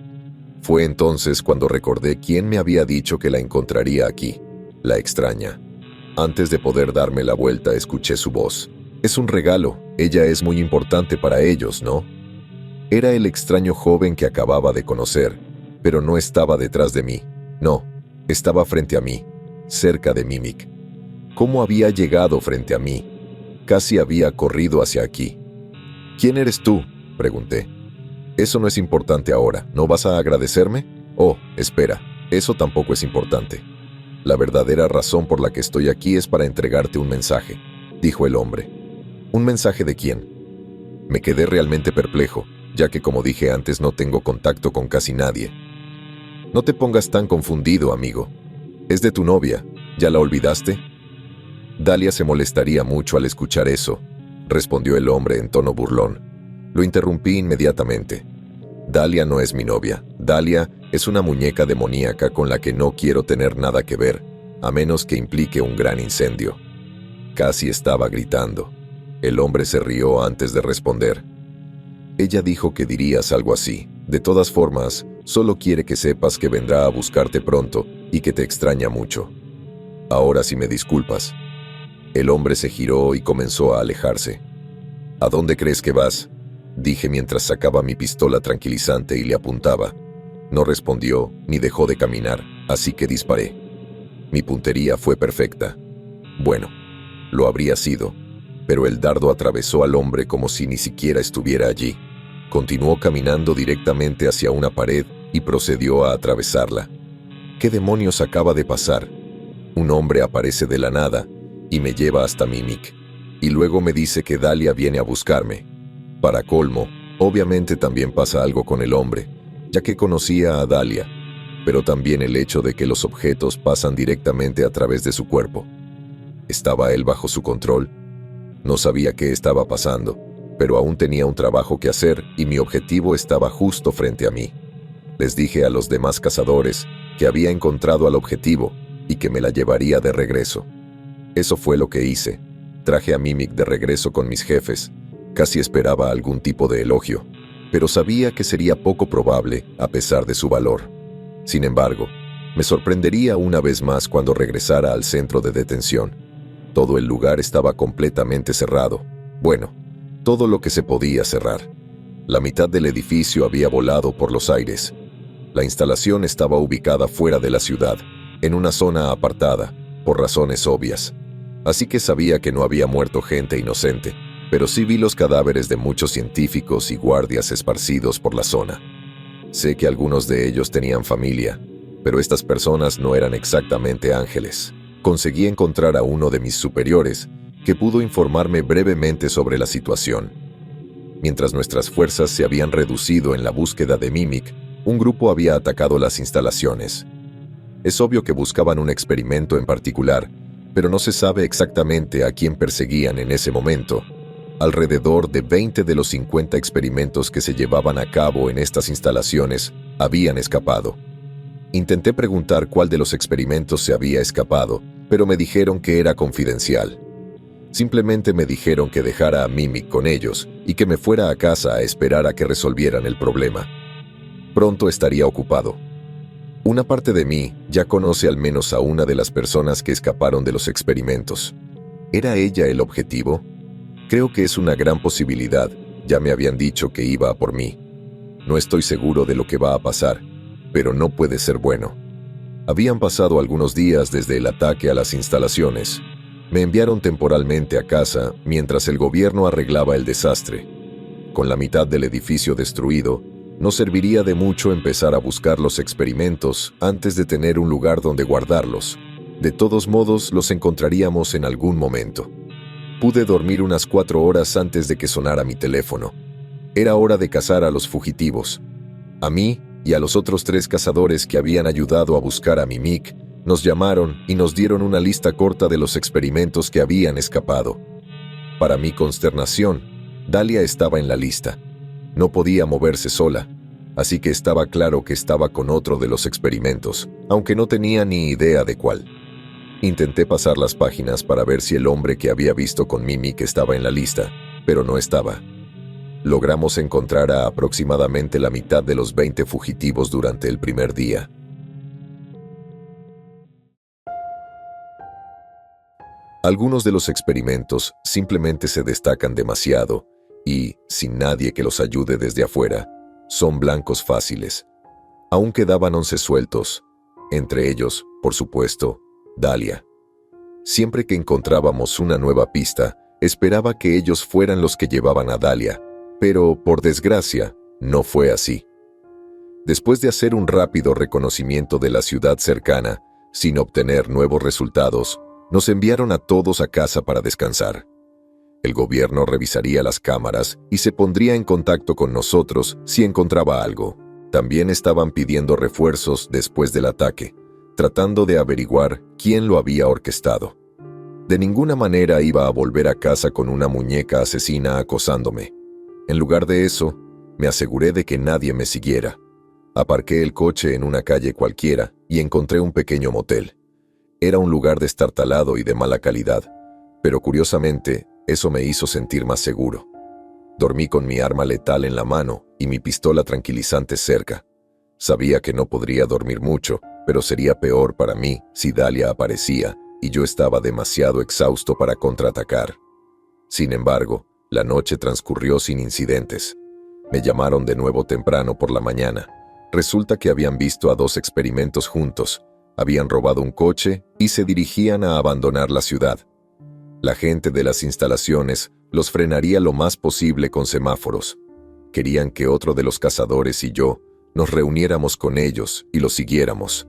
Fue entonces cuando recordé quién me había dicho que la encontraría aquí, la extraña. Antes de poder darme la vuelta, escuché su voz. Es un regalo, ella es muy importante para ellos, ¿no? Era el extraño joven que acababa de conocer, pero no estaba detrás de mí. No, estaba frente a mí, cerca de Mimic. ¿Cómo había llegado frente a mí? Casi había corrido hacia aquí. ¿Quién eres tú?, pregunté. Eso no es importante ahora. ¿No vas a agradecerme? Oh, espera, eso tampoco es importante. La verdadera razón por la que estoy aquí es para entregarte un mensaje, dijo el hombre. ¿Un mensaje de quién? Me quedé realmente perplejo, ya que como dije antes no tengo contacto con casi nadie. No te pongas tan confundido, amigo. Es de tu novia. ¿Ya la olvidaste? Dalia se molestaría mucho al escuchar eso, respondió el hombre en tono burlón. Lo interrumpí inmediatamente. Dalia no es mi novia. Dalia es una muñeca demoníaca con la que no quiero tener nada que ver, a menos que implique un gran incendio. Casi estaba gritando. El hombre se rió antes de responder. Ella dijo que dirías algo así. De todas formas, solo quiere que sepas que vendrá a buscarte pronto y que te extraña mucho. Ahora sí me disculpas. El hombre se giró y comenzó a alejarse. ¿A dónde crees que vas?, dije mientras sacaba mi pistola tranquilizante y le apuntaba. No respondió ni dejó de caminar, así que disparé. Mi puntería fue perfecta. Bueno, lo habría sido, pero el dardo atravesó al hombre como si ni siquiera estuviera allí. Continuó caminando directamente hacia una pared y procedió a atravesarla. ¿Qué demonios acaba de pasar? Un hombre aparece de la nada y me lleva hasta Mimic, y luego me dice que Dalia viene a buscarme. Para colmo, obviamente también pasa algo con el hombre, ya que conocía a Dalia, pero también el hecho de que los objetos pasan directamente a través de su cuerpo. ¿Estaba él bajo su control? No sabía qué estaba pasando, pero aún tenía un trabajo que hacer y mi objetivo estaba justo frente a mí. Les dije a los demás cazadores que había encontrado al objetivo y que me la llevaría de regreso. Eso fue lo que hice. Traje a Mimic de regreso con mis jefes. Casi esperaba algún tipo de elogio, pero sabía que sería poco probable a pesar de su valor. Sin embargo, me sorprendería una vez más cuando regresara al centro de detención. Todo el lugar estaba completamente cerrado. Bueno, todo lo que se podía cerrar. La mitad del edificio había volado por los aires. La instalación estaba ubicada fuera de la ciudad, en una zona apartada, por razones obvias. así que sabía que no había muerto gente inocente, pero sí vi los cadáveres de muchos científicos y guardias esparcidos por la zona. Sé que algunos de ellos tenían familia, pero estas personas no eran exactamente ángeles. Conseguí encontrar a uno de mis superiores, que pudo informarme brevemente sobre la situación. Mientras nuestras fuerzas se habían reducido en la búsqueda de Mimic, un grupo había atacado las instalaciones. Es obvio que buscaban un experimento en particular, pero no se sabe exactamente a quién perseguían en ese momento. Alrededor de 20 de los 50 experimentos que se llevaban a cabo en estas instalaciones habían escapado. Intenté preguntar cuál de los experimentos se había escapado, pero me dijeron que era confidencial. Simplemente me dijeron que dejara a Mimic con ellos y que me fuera a casa a esperar a que resolvieran el problema. Pronto estaría ocupado. Una parte de mí ya conoce al menos a una de las personas que escaparon de los experimentos. ¿Era ella el objetivo? Creo que es una gran posibilidad. Ya me habían dicho que iba a por mí. No estoy seguro de lo que va a pasar, pero no puede ser bueno. Habían pasado algunos días desde el ataque a las instalaciones. Me enviaron temporalmente a casa mientras el gobierno arreglaba el desastre. Con la mitad del edificio destruido, no serviría de mucho empezar a buscar los experimentos antes de tener un lugar donde guardarlos. De todos modos, los encontraríamos en algún momento. Pude dormir unas 4 horas antes de que sonara mi teléfono. Era hora de cazar a los fugitivos. A mí y a los otros 3 cazadores que habían ayudado a buscar a Mimic, nos llamaron y nos dieron una lista corta de los experimentos que habían escapado. Para mi consternación, Dalia estaba en la lista. No podía moverse sola, así que estaba claro que estaba con otro de los experimentos, aunque no tenía ni idea de cuál. Intenté pasar las páginas para ver si el hombre que había visto con Mimic estaba en la lista, pero no estaba. Logramos encontrar a aproximadamente la mitad de los 20 fugitivos durante el primer día. Algunos de los experimentos simplemente se destacan demasiado y, sin nadie que los ayude desde afuera, son blancos fáciles. Aún quedaban 11 sueltos, entre ellos, por supuesto, Dalia. Siempre que encontrábamos una nueva pista, esperaba que ellos fueran los que llevaban a Dalia, pero, por desgracia, no fue así. Después de hacer un rápido reconocimiento de la ciudad cercana, sin obtener nuevos resultados, nos enviaron a todos a casa para descansar. El gobierno revisaría las cámaras y se pondría en contacto con nosotros si encontraba algo. También estaban pidiendo refuerzos después del ataque, tratando de averiguar quién lo había orquestado. De ninguna manera iba a volver a casa con una muñeca asesina acosándome. En lugar de eso, me aseguré de que nadie me siguiera. Aparqué el coche en una calle cualquiera y encontré un pequeño motel. Era un lugar destartalado y de mala calidad, pero curiosamente, eso me hizo sentir más seguro. Dormí con mi arma letal en la mano y mi pistola tranquilizante cerca. Sabía que no podría dormir mucho, pero sería peor para mí si Dalia aparecía y yo estaba demasiado exhausto para contraatacar. Sin embargo, la noche transcurrió sin incidentes. Me llamaron de nuevo temprano por la mañana. Resulta que habían visto a 2 experimentos juntos, habían robado un coche y se dirigían a abandonar la ciudad. La gente de las instalaciones los frenaría lo más posible con semáforos. Querían que otro de los cazadores y yo nos reuniéramos con ellos y los siguiéramos.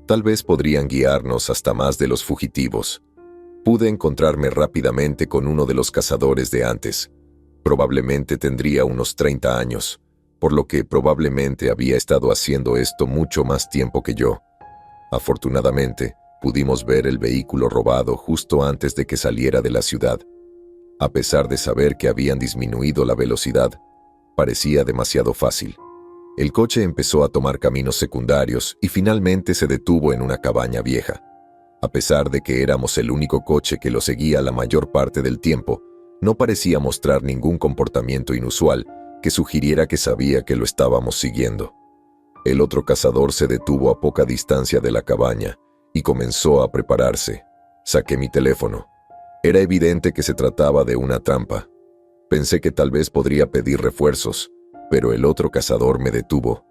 Tal vez podrían guiarnos hasta más de los fugitivos. Pude encontrarme rápidamente con uno de los cazadores de antes. Probablemente tendría unos 30 años, por lo que probablemente había estado haciendo esto mucho más tiempo que yo. Afortunadamente, pudimos ver el vehículo robado justo antes de que saliera de la ciudad. A pesar de saber que habían disminuido la velocidad, parecía demasiado fácil. El coche empezó a tomar caminos secundarios y finalmente se detuvo en una cabaña vieja. A pesar de que éramos el único coche que lo seguía la mayor parte del tiempo, no parecía mostrar ningún comportamiento inusual que sugiriera que sabía que lo estábamos siguiendo. El otro cazador se detuvo a poca distancia de la cabaña y comenzó a prepararse. Saqué mi teléfono. Era evidente que se trataba de una trampa. Pensé que tal vez podría pedir refuerzos, pero el otro cazador me detuvo.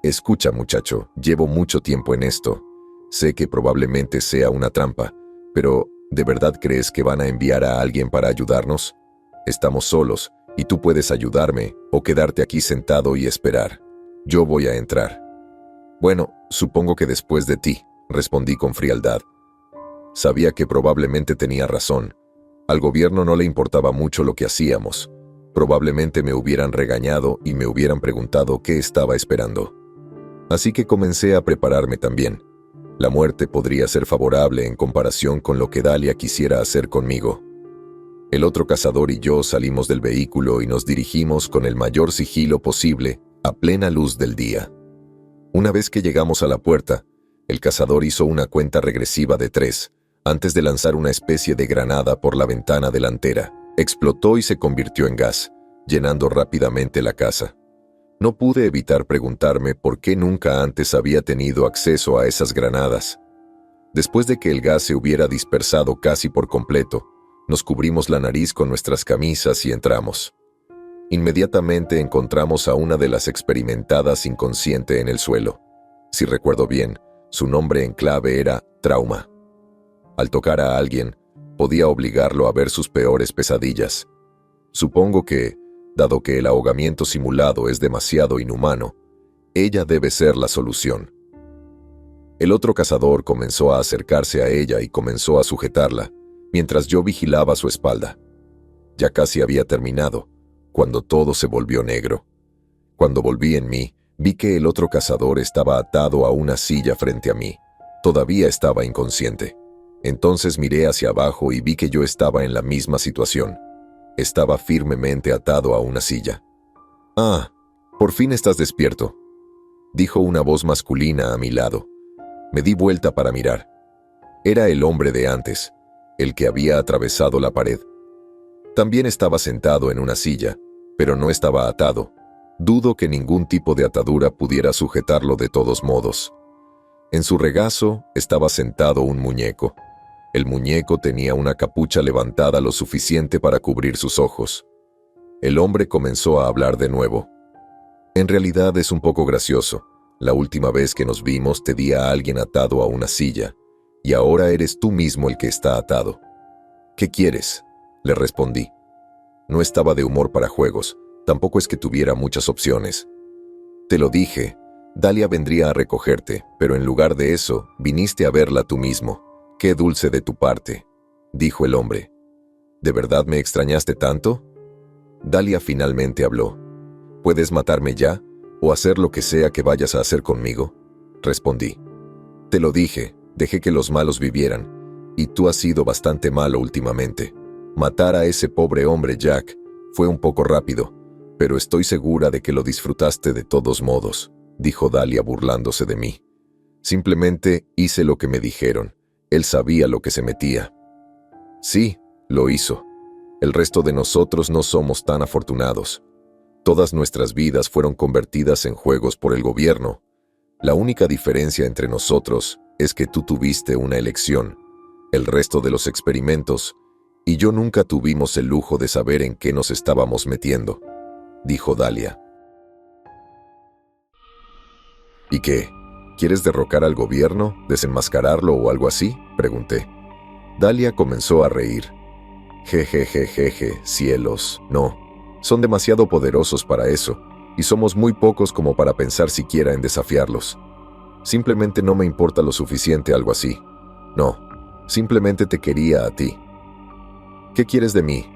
«Escucha, muchacho, llevo mucho tiempo en esto. Sé que probablemente sea una trampa, pero ¿De verdad crees que van a enviar a alguien para ayudarnos? Estamos solos, y tú puedes ayudarme o quedarte aquí sentado y esperar. Yo voy a entrar. Bueno, supongo que después de ti, respondí con frialdad. Sabía que probablemente tenía razón. Al gobierno no le importaba mucho lo que hacíamos. Probablemente me hubieran regañado y me hubieran preguntado qué estaba esperando. Así que comencé a prepararme también. La muerte podría ser favorable en comparación con lo que Dalia quisiera hacer conmigo. El otro cazador y yo salimos del vehículo y nos dirigimos con el mayor sigilo posible a plena luz del día. Una vez que llegamos a la puerta, el cazador hizo una cuenta regresiva de 3, antes de lanzar una especie de granada por la ventana delantera. Explotó y se convirtió en gas, llenando rápidamente la casa. No pude evitar preguntarme por qué nunca antes había tenido acceso a esas granadas. Después de que el gas se hubiera dispersado casi por completo, nos cubrimos la nariz con nuestras camisas y entramos. Inmediatamente encontramos a una de las experimentadas inconsciente en el suelo. Si recuerdo bien, su nombre en clave era Trauma. Al tocar a alguien, podía obligarlo a ver sus peores pesadillas. Supongo que, dado que el ahogamiento simulado es demasiado inhumano, ella debe ser la solución. El otro cazador comenzó a acercarse a ella y comenzó a sujetarla, mientras yo vigilaba su espalda. Ya casi había terminado, cuando todo se volvió negro. Cuando volví en mí, vi que el otro cazador estaba atado a una silla frente a mí. Todavía estaba inconsciente. Entonces miré hacia abajo y vi que yo estaba en la misma situación. Estaba firmemente atado a una silla. «Ah, por fin estás despierto», dijo una voz masculina a mi lado. Me di vuelta para mirar. Era el hombre de antes, el que había atravesado la pared. También estaba sentado en una silla, pero no estaba atado. Dudo que ningún tipo de atadura pudiera sujetarlo de todos modos. En su regazo estaba sentado un muñeco. El muñeco tenía una capucha levantada lo suficiente para cubrir sus ojos. El hombre comenzó a hablar de nuevo. En realidad es un poco gracioso. La última vez que nos vimos te di a alguien atado a una silla, y ahora eres tú mismo el que está atado. «¿Qué quieres?», le respondí. No estaba de humor para juegos, tampoco es que tuviera muchas opciones. «Te lo dije, Dalia vendría a recogerte, pero en lugar de eso, viniste a verla tú mismo. Qué dulce de tu parte», dijo el hombre. «¿De verdad me extrañaste tanto?». Dalia finalmente habló. «¿Puedes matarme ya, o hacer lo que sea que vayas a hacer conmigo?», respondí. «Te lo dije, dejé que los malos vivieran, y tú has sido bastante malo últimamente. Matar a ese pobre hombre, Jack, fue un poco rápido, pero estoy segura de que lo disfrutaste de todos modos», dijo Dalia burlándose de mí. «Simplemente hice lo que me dijeron. Él sabía lo que se metía». «Sí, lo hizo. El resto de nosotros no somos tan afortunados. Todas nuestras vidas fueron convertidas en juegos por el gobierno. La única diferencia entre nosotros es que tú tuviste una elección. El resto de los experimentos y yo nunca tuvimos el lujo de saber en qué nos estábamos metiendo», dijo Dalia. «¿Y qué? ¿Quieres derrocar al gobierno, desenmascararlo o algo así?», pregunté. Dalia comenzó a reír. «Jejejejeje, cielos, no. Son demasiado poderosos para eso, y somos muy pocos como para pensar siquiera en desafiarlos. Simplemente no me importa lo suficiente algo así. No, simplemente te quería a ti». «¿Qué quieres de mí?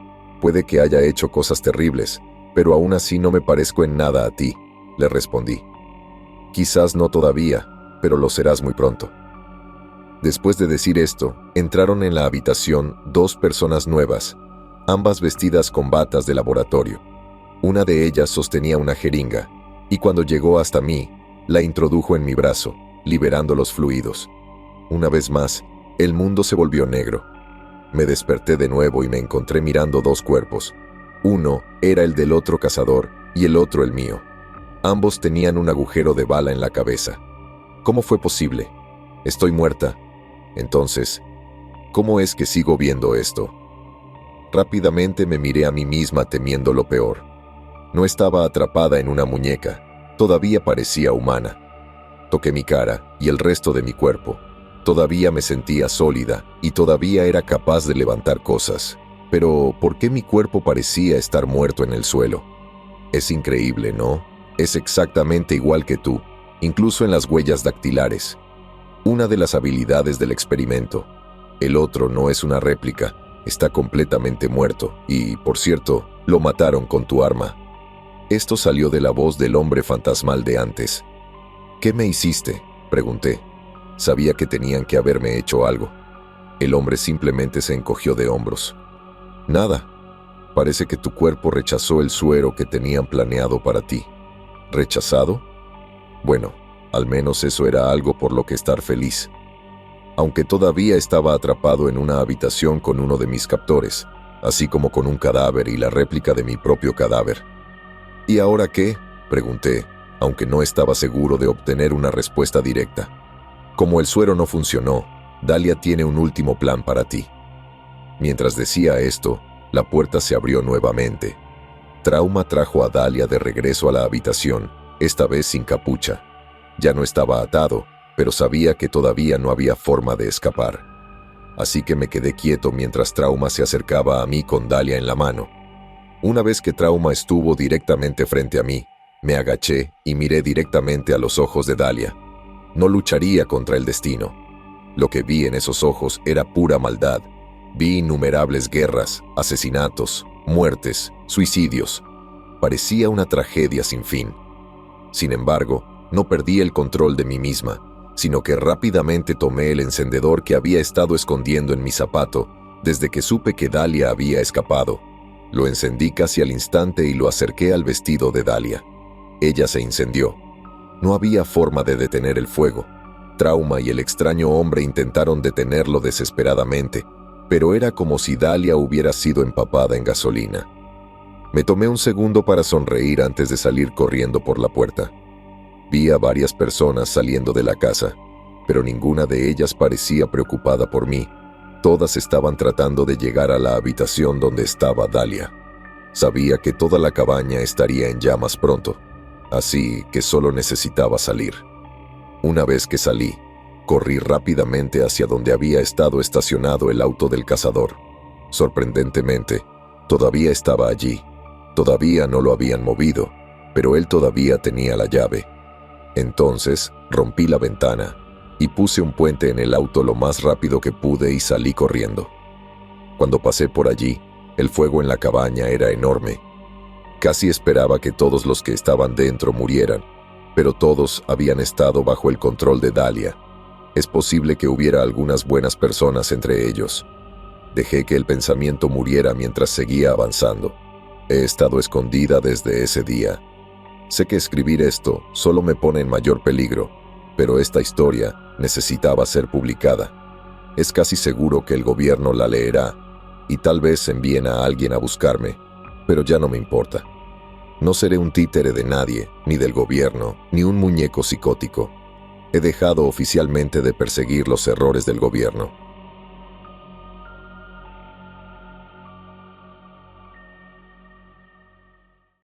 Puede que haya hecho cosas terribles, pero aún así no me parezco en nada a ti», le respondí. «Quizás no todavía, pero lo serás muy pronto». Después de decir esto, entraron en la habitación 2 personas nuevas, ambas vestidas con batas de laboratorio. Una de ellas sostenía una jeringa, y cuando llegó hasta mí, la introdujo en mi brazo, liberando los fluidos. Una vez más, el mundo se volvió negro. Me desperté de nuevo y me encontré mirando 2 cuerpos. Uno era el del otro cazador y el otro el mío. Ambos tenían un agujero de bala en la cabeza. ¿Cómo fue posible? Estoy muerta. Entonces, ¿cómo es que sigo viendo esto? Rápidamente me miré a mí misma temiendo lo peor. No estaba atrapada en una muñeca, todavía parecía humana. Toqué mi cara y el resto de mi cuerpo. Todavía me sentía sólida y todavía era capaz de levantar cosas. Pero, ¿por qué mi cuerpo parecía estar muerto en el suelo? Es increíble, ¿no? Es exactamente igual que tú, incluso en las huellas dactilares. Una de las habilidades del experimento. El otro no es una réplica, está completamente muerto y, por cierto, lo mataron con tu arma. Esto salió de la voz del hombre fantasmal de antes. ¿Qué me hiciste?, pregunté. Sabía que tenían que haberme hecho algo. El hombre simplemente se encogió de hombros. Nada. Parece que tu cuerpo rechazó el suero que tenían planeado para ti. ¿Rechazado? Bueno, al menos eso era algo por lo que estar feliz. Aunque todavía estaba atrapado en una habitación con uno de mis captores, así como con un cadáver y la réplica de mi propio cadáver. ¿Y ahora qué?, pregunté, aunque no estaba seguro de obtener una respuesta directa. Como el suero no funcionó, Dahlia tiene un último plan para ti. Mientras decía esto, la puerta se abrió nuevamente. Trauma trajo a Dahlia de regreso a la habitación, esta vez sin capucha. Ya no estaba atado, pero sabía que todavía no había forma de escapar. Así que me quedé quieto mientras Trauma se acercaba a mí con Dahlia en la mano. Una vez que Trauma estuvo directamente frente a mí, me agaché y miré directamente a los ojos de Dahlia. No lucharía contra el destino. Lo que vi en esos ojos era pura maldad. Vi innumerables guerras, asesinatos, muertes, suicidios. Parecía una tragedia sin fin. Sin embargo, no perdí el control de mí misma, sino que rápidamente tomé el encendedor que había estado escondiendo en mi zapato desde que supe que Dahlia había escapado. Lo encendí casi al instante y lo acerqué al vestido de Dahlia. Ella se incendió. No había forma de detener el fuego. Trauma y el extraño hombre intentaron detenerlo desesperadamente, pero era como si Dahlia hubiera sido empapada en gasolina. Me tomé un segundo para sonreír antes de salir corriendo por la puerta. Vi a varias personas saliendo de la casa, pero ninguna de ellas parecía preocupada por mí. Todas estaban tratando de llegar a la habitación donde estaba Dahlia. Sabía que toda la cabaña estaría en llamas pronto, así que solo necesitaba salir. Una vez que salí, corrí rápidamente hacia donde había estado estacionado el auto del cazador. Sorprendentemente, todavía estaba allí. Todavía no lo habían movido, pero él todavía tenía la llave. Entonces, rompí la ventana y puse un puente en el auto lo más rápido que pude y salí corriendo. Cuando pasé por allí, el fuego en la cabaña era enorme. Casi esperaba que todos los que estaban dentro murieran, pero todos habían estado bajo el control de Dahlia. Es posible que hubiera algunas buenas personas entre ellos. Dejé que el pensamiento muriera mientras seguía avanzando. He estado escondida desde ese día. Sé que escribir esto solo me pone en mayor peligro, pero esta historia necesitaba ser publicada. Es casi seguro que el gobierno la leerá y tal vez envíen a alguien a buscarme, pero ya no me importa. No seré un títere de nadie, ni del gobierno, ni un muñeco psicótico. He dejado oficialmente de perseguir los errores del gobierno.